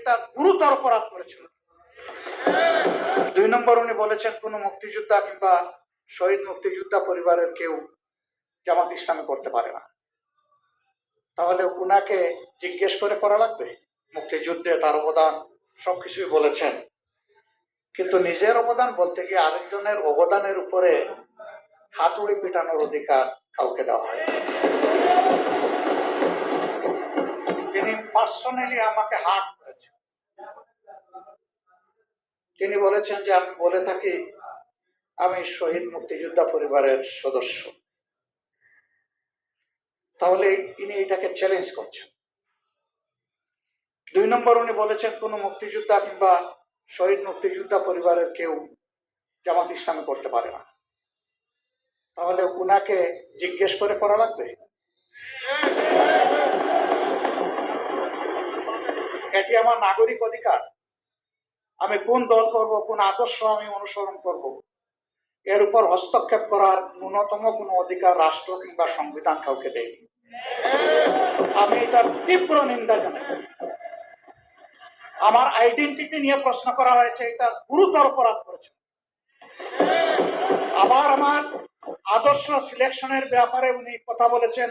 এটা গুরুতর অপরাধ করেছিল। 2 নম্বর উনি বলেছেন কোন মুক্তিযোদ্ধা কিংবা শহীদ মুক্তিযোদ্ধা পরিবারের কেউ জামাত ইসলামী করতে পারে না। তাহলে উনাকে জিজ্ঞেস করে করা লাগবে? মুক্তিযুদ্ধে তার অবদান সবকিছুই বলেছেন, কিন্তু নিজের অবদান বলতে গিয়ে আরেকজনের অবদানের উপরে হাতুড়ি পিটানোর অধিকার কাউকে দেওয়া হয়। তিনি পার্সোনালি আমাকে হার্ট করেছেন। তিনি বলেছেন যে আমি বলে থাকি আমি শহীদ মুক্তিযোদ্ধা পরিবারের সদস্য। তাহলে তিনি এটাকে চ্যালেঞ্জ করছেন। 2 নম্বর উনি বলেছেন কোন মুক্তিযোদ্ধা কিংবা শহীদ মুক্তিযোদ্ধা পরিবারের কেউ জামাত ইসলামী করতে পারে না। তাহলে উনাকে জিজ্ঞেস করে করা লাগবে? এটি আমার নাগরিক অধিকার। আমি কোন দল করব, কোন আদর্শ আমি অনুসরণ করব, এর উপর হস্তক্ষেপ করার ন্যূনতম কোনো অধিকার রাষ্ট্র কিংবা সংবিধান কাউকে দেয়নি। আমি এটার তীব্র নিন্দা জানাই। আমার আইডেন্টিটি নিয়ে প্রশ্ন করা হয়েছে, এটা গুরুতর অপরাধ করেছে। আবার আমার আদর্শ সিলেকশনের ব্যাপারে উনি কথা বলেছেন,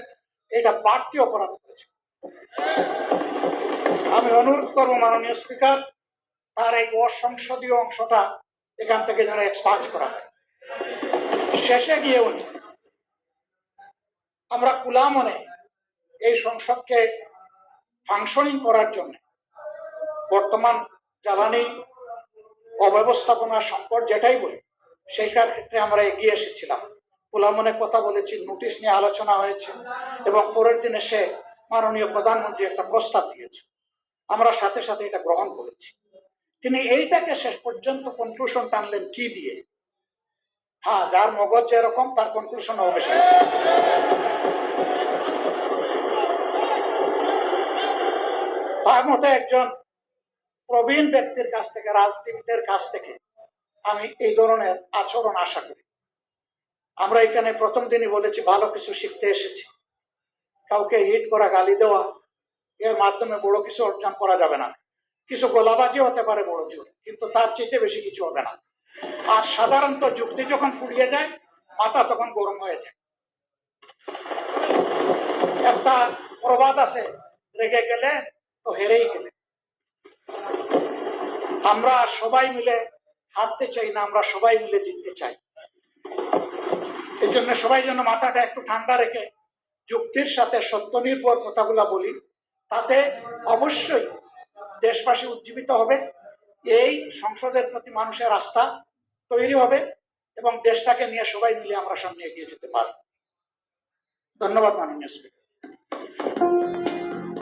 এটা বাড়তি অপরাধ করেছে। আমি অনুরোধ করব মাননীয় স্পিকার, তার এই অসংসদীয় অংশটা এখান থেকে যেন এক্সপান্ড করা হয়। শেষে গিয়ে উনি আমরা খোলা মনে এই সংসদকে ফাংশনিং করার জন্য বর্তমান জ্বালানি অব্যবস্থাপনা সংকট যেটাই বলি সেইটার ক্ষেত্রে আমরা এগিয়ে এসেছিলাম। খোলা মনে কথা বলেছি, নোটিশ নিয়ে আলোচনা হয়েছে এবং পরের দিনে সে মাননীয় প্রধানমন্ত্রী একটা প্রস্তাব দিয়েছে, আমরা সাথে সাথে এটা গ্রহণ করেছি। তিনি এইটাকে শেষ পর্যন্ত কনক্লুশন টানলেন কি দিয়ে? হ্যাঁ, যার মগজ যেরকম তার কনক্লুশন হবে। তার মতো একজন প্রবীণ ব্যক্তির কাছ থেকে, রাজনীতিবিদের কাছ থেকে আমি এই ধরনের আচরণ আশা করি। আমরা এখানে প্রথম দিনই বলেছি ভালো কিছু শিখতে এসেছি। কাউকে হিট করা, গালি দেওয়া, এর মাধ্যমে বড় কিছু অর্জন করা যাবে না। কিছু গোলাবাজি হতে পারে বড় জোর, কিন্তু তার চেয়ে বেশি কিছু হবে না। আর সাধারণত যুক্তি যখন ফুরিয়ে যায়, মাথা তখন গরম হয়ে যায়। একটা প্রবাদ আছে, রেগে গেলে তো হেরেই গেলে। আমরা সবাই মিলে হারতে চাই না, আমরা সবাই মিলে জিততে চাই। এই জন্য সবাই যেন মাথাটা একটু ঠান্ডা রেখে যুক্তির সাথে সত্য নির্ভর কথাগুলা বলি, তাতে অবশ্যই দেশবাসী উজ্জীবিত হবে, এই সংসদের প্রতি মানুষের আস্থা তৈরি হবে এবং দেশটাকে নিয়ে সবাই মিলে আমরা সামনে এগিয়ে যেতে পারব। ধন্যবাদ মাননীয় স্পিকার।